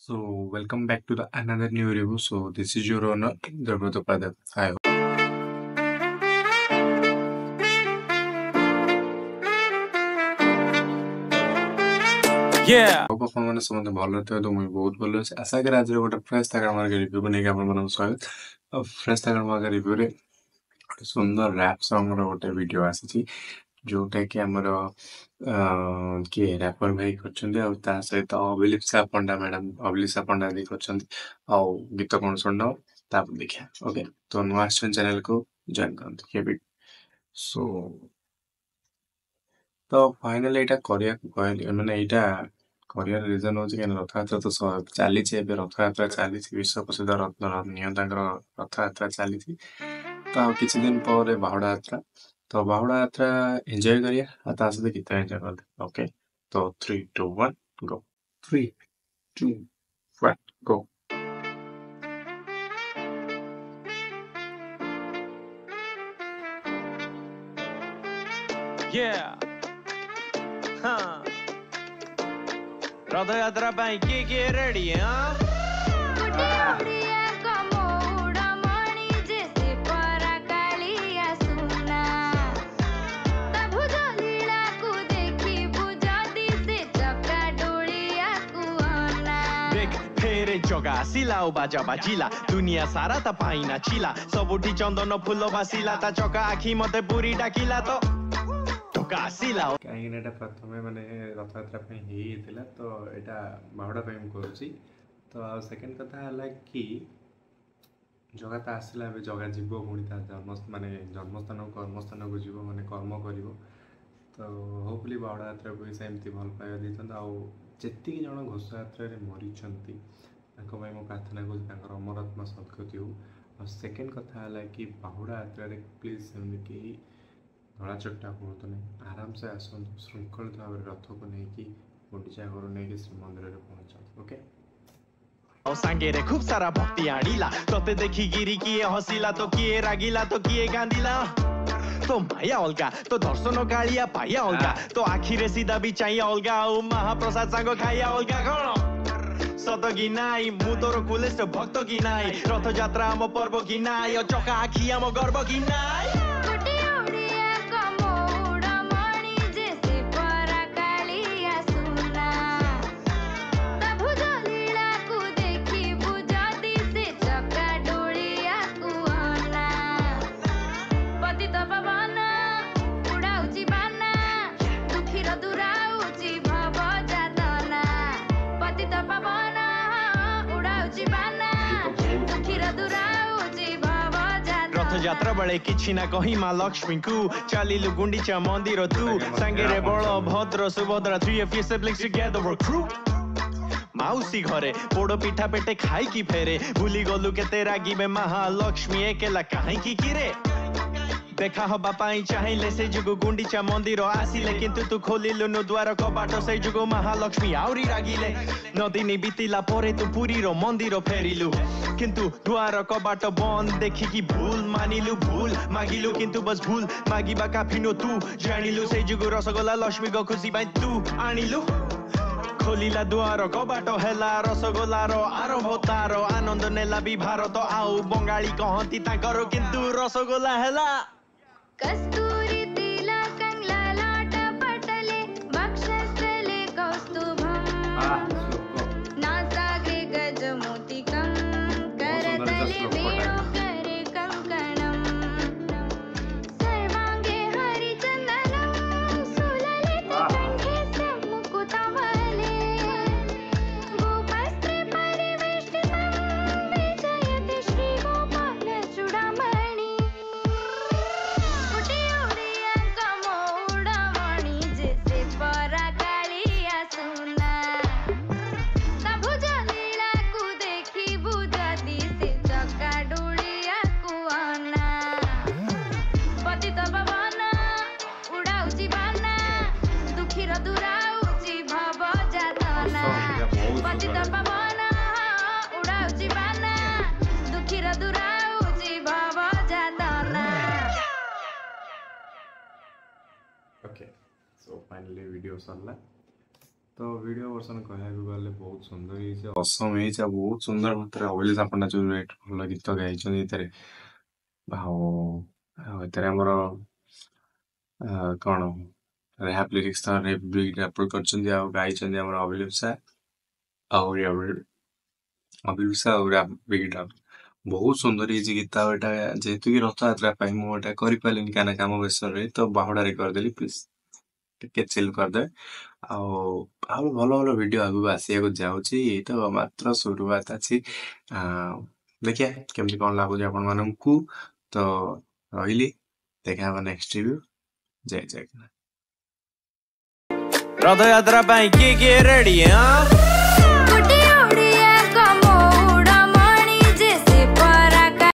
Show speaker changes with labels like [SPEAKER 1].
[SPEAKER 1] So welcome back to the another new review. So this is your owner Dharmadopad. Hi.
[SPEAKER 2] Yeah.
[SPEAKER 1] ଆପଣମାନେ ସମସ୍ତେ ଭଲରେ ଥିବେ ତ ମୁଇଁ ବହୁତ ଭଲ ଅଛି ଆଶା କରେ ଆଜିର ଗୋଟେ ଫ୍ରେଶ୍ ତାକର ମାର୍କେଟ ରିଭ୍ୟୁ ନେଇକି ଆପଣମାନଙ୍କୁ ସ୍ୱାଗତ ଆଉ ଫ୍ରେଶ୍ ତାକର ମାର୍କେଟ ରିଭ୍ୟୁରେ ଗୋଟେ ସୁନ୍ଦର ରାପ୍ ସଙ୍ଗର ଗୋଟେ ଭିଡ଼ିଓ ଆସିଛି ଯୋଉଟା କି ଆମର କିଏ ରାପର ଭାଇ କରିଛନ୍ତି ଆଉ ତା ସହିତ ଅଭିଲିପ୍ସା ପଣ୍ଡା ମ୍ୟାଡାମ ଅଭିଲିପ୍ସା ପଣ୍ଡା ଦେଇ କରିଛନ୍ତି ଆଉ ଗୀତ କଣ ଶୁଣିବ ତାପରେ ଦେଖିବା ଓକେ ତ ନୂଆ ଆସିଛନ୍ତି ଚ୍ୟାନେଲକୁ ଜଏନ୍ କରନ୍ତୁ କେବେ ସୋ ତ ଫାଇନାଲି ଏଇଟା କରିବାକୁ କହିଲି ମାନେ ଏଇଟା କରିବାର ରିଜନ ହଉଛି କାହିଁକି ରଥଯାତ୍ରା ତ ଚାଲିଛି ଏବେ ରଥଯାତ୍ରା ଚାଲିଛି ବିଶ୍ୱ ପ୍ରସିଦ୍ଧ ନିୟନ୍ତାଙ୍କର ରଥଯାତ୍ରା ଚାଲିଛି ତ ଆଉ କିଛି ଦିନ ପରେ ବାହୁଡା ଯାତ୍ରା ତ ବାହୁଡା ଯାତ୍ରା ଏନ୍ଜୟ କରିବା ଆଉ ତା ସହିତ ଗୀତ ଏନ୍ଜୟ କରିବା ଓକେ ତ 3 2 1 ଗୋ 3 2 1 ଗୋ
[SPEAKER 2] Yeah. ରଥଯାତ୍ରା ପାଇଁ କିଏ ରେଡି ଜଗା ଆସିଲା ଓ ବାଜା ବାଜିଲା ଦୁନିଆ ସାରା ତା ପାଇଁ ନାଚିଲା ସବୁଠି ଚନ୍ଦନ ଫୁଲ ଭାସିଲା ତା ଚକା ଆଖି ମତେ ପୁରୀ ଡାକିଲା ତ
[SPEAKER 1] କାହିଁକି ନା ଏଇଟା ପ୍ରଥମେ ମାନେ ରଥଯାତ୍ରା ପାଇଁ ହେଇଥିଲା ତ ଏଇଟା ବାହୁଡ଼ା ପାଇଁ ମୁଁ କରୁଛି ତ ଆଉ ସେକେଣ୍ଡ କଥା ହେଲା କି ଜଗା ତ ଆସିଲା ଏବେ ଜଗା ଯିବ ପୁଣି ତା ଜନ୍ମସ୍ଥାନକୁ କର୍ମସ୍ଥାନକୁ ଯିବ ମାନେ କର୍ମ କରିବ ତ ହୋପଫୁଲି ବାହୁଡ଼ା ଯାତ୍ରାକୁ ବି ସେମିତି ଭଲ ପାଇବା ଦେଇଛନ୍ତି ଆଉ ଯେତିକି ଜଣ ଘୋଷଯାତ୍ରାରେ ମରିଛନ୍ତି ତାଙ୍କ ପାଇଁ ମୁଁ ପ୍ରାର୍ଥନା କରୁଛି ତାଙ୍କର ଅମରାତ୍ମା ସଦ୍ଗତି ହଉ ଆଉ ସେକେଣ୍ଡ କଥା ହେଲା କି ବାହୁଡ଼ା ଯାତ୍ରାରେ ପ୍ଲିଜ୍ ସେମିତି କେହି ଧଳା ଚକଟା ହୁଅନ୍ତୁ ନାହିଁ ଆରାମସେ ଆସନ୍ତୁ ଶୃଙ୍ଖଳିତ ଭାବରେ ରଥକୁ ନେଇକି ଗୁଣ୍ଡିଚା ଘରୁ ନେଇକି ଶ୍ରୀମନ୍ଦିରରେ ପହଞ୍ଚନ୍ତୁ ଓକେ
[SPEAKER 2] ଆଉ ସାଙ୍ଗରେ ଖୁବ୍ ସାରା ଭକ୍ତି ଆଣିଲା ତତେ ଦେଖିକିରି କିଏ ହସିଲା ତ କିଏ ରାଗିଲା ତ କିଏ କାନ୍ଦିଲା तो माया अलगा तो दर्शन कालिया पाया अलगा तो आखिरे सीधा भी चाहिए अलगा और महाप्रसाद सांग खाइया अलगा कौन सत कि नाई मु तोर कुलेश भक्त कि नाई रथ यात्रा आम पर्व कि नाई चका आखि आम गर्व कि नाई रथयात्रा बेले किछि ना कही माँ लक्ष्मी को चलिलु गुंडीचा मंदिर तू सांगे बल भद्र Subhadra 3 siblings together were crew माउसी घरे पोड़ पिठा पेटे खाई की फेरे भूली गलु केते रागिबे महालक्ष्मी एकेला काहे की किरे देखा हबा पाई चाहिए से जुगु गुंडीचा मंदिर आसिले किंतु तू खोलिलुनु द्वार कबाट से जुगु महालक्ष्मी आउरी रागिले नदिनी बीतिला परे तू पुरी रो मंदिर फेरिलु किंतु द्वार कबाट बंद देखी की भूल मानिलु भूल मागिलु किंतु बस भूल मागिबा काफिनो तू जानिलु से जुगु रसगोला लक्ष्मी को खुशी पाई तू आनिलु खोलिला द्वार कबाट हेला रसगोलार आरंभ तार आनंद नेला भी भारत आउ बंगाली कहती ताकर किंतु रसगोला हेला
[SPEAKER 3] कस्तूरी तिलक ललाट पटले वक्षस्थले कौस्तुभम् नासाग्रे गजमोतिकं करतले वेणुकरे कंकणम् सर्वांगे हरिचन्दनं सुललितकण्ठे मुकुटमले गोपस्त्रे परिवेष्टितं विजयते श्रीगोपालचूडामणि
[SPEAKER 1] ओके सो फाइनली वीडियो सरला तो वीडियो वर्षन कहବାକୁ ଗଲେ ବହୁତ ସୁନ୍ଦର ହେଇଛି ଅସମ ହେଇଛି ଆଉ ବହୁତ ସୁନ୍ଦର ମାତ୍ରାରେ ଅଭିଲେଷ ଆପଣ ଯୋଉ ଭଲ ଗୀତ ଗାଇଛନ୍ତି ଏଥିରେ ଆଉ ଏଥିରେ ଆମର କଣ ର୍ୟାପ୍ ଲିରିକ୍ସ ତ ରେପ୍ ବିଟ୍ ଅପଲୋଡ କରିଛନ୍ତି ଆଉ ଗାଇଛନ୍ତି ଆମର ଅଭିଲିପ୍ସା ଆଉ ଅଭିଲିପ୍ସା ଆଉ ର୍ୟାପ୍ ବିଟ୍ ବହୁତ ସୁନ୍ଦର ହେଇଛି ଗୀତ ଆଉ ଏଇଟା ଯେହେତୁ କି ରଥଯାତ୍ରା ପାଇଁ ମୁଁ ଏଇଟା କରିପାରିଲିନି କାହିଁକିନା କାମ ବ୍ୟସ୍ତରେ ତ ବାହୁଡାରେ କରିଦେଲି ପ୍ଲିଜ ଟିକେ ଚିଲ୍ କରିଦେବେ ଆଉ ଆହୁରି ଭଲ ଭଲ ଭିଡିଓ ଆଗକୁ ଆସିବାକୁ ଯାଉଛି ଏଇଟା ମାତ୍ର ଶୁରୁଆତ ଅଛି ଦେଖିବା କେମିତି କଣ ଲାଗୁଛି ଆପଣମାନଙ୍କୁ ତ ରହିଲି ଦେଖା ହବ ନେକ୍ସଟ ରିଭ୍ୟୁ ଜୟ ଜଗନ୍ନାଥ
[SPEAKER 2] ରଥଯାତ୍ରା ପାଇଁ କିଏ କିଏ ରେଡି